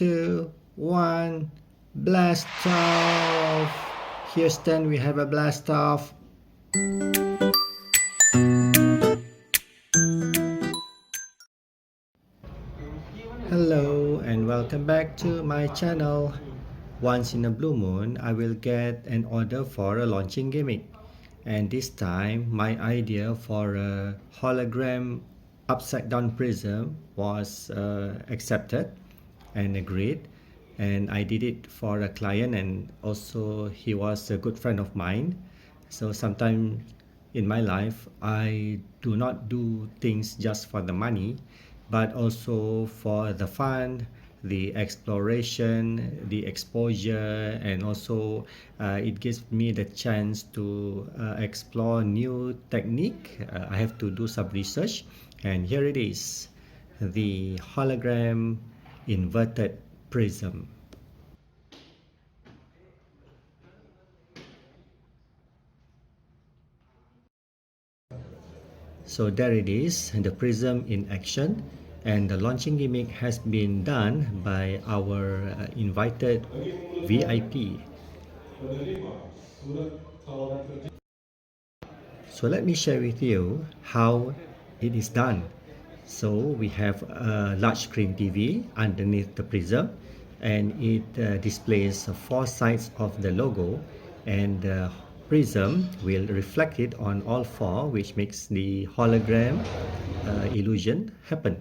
2, 1, blast off! Houston, we have a blast off. Hello and welcome back to my channel. Once in a blue moon, I will get an order for a launching gimmick. And this time, my idea for a hologram upside down prism was accepted and agreed. And I did it for a client, and also he was a good friend of mine. So sometimes in my life, I do not do things just for the money, but also for the fun, the exploration, the exposure, and also it gives me the chance to explore new technique. I have to do some research, and here it is, the hologram inverted prism. So there it is, the prism in action, and the launching gimmick has been done by our invited VIP. So let me share with you how it is done. So we have a large screen TV underneath the prism, and it displays four sides of the logo, and the prism will reflect it on all four, which makes the hologram illusion happen.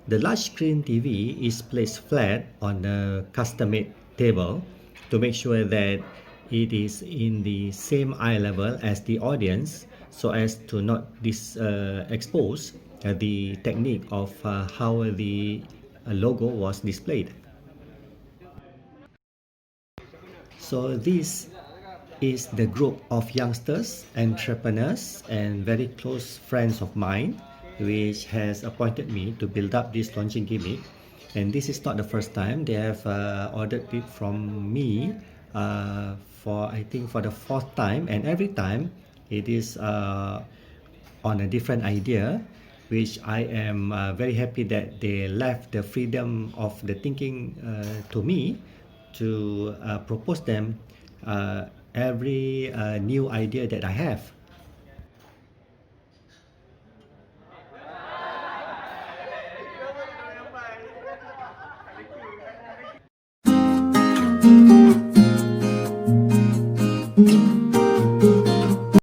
The large screen TV is placed flat on a custom-made table to make sure that it is in the same eye level as the audience, so as to not expose the technique of how the logo was displayed. So this is the group of youngsters, entrepreneurs, and very close friends of mine, which has appointed me to build up this launching gimmick. And this is not the first time they have ordered it from me for, I think, for the fourth time, and every time it is on a different idea, which I am very happy that they left the freedom of the thinking to me to propose them every new idea that I have.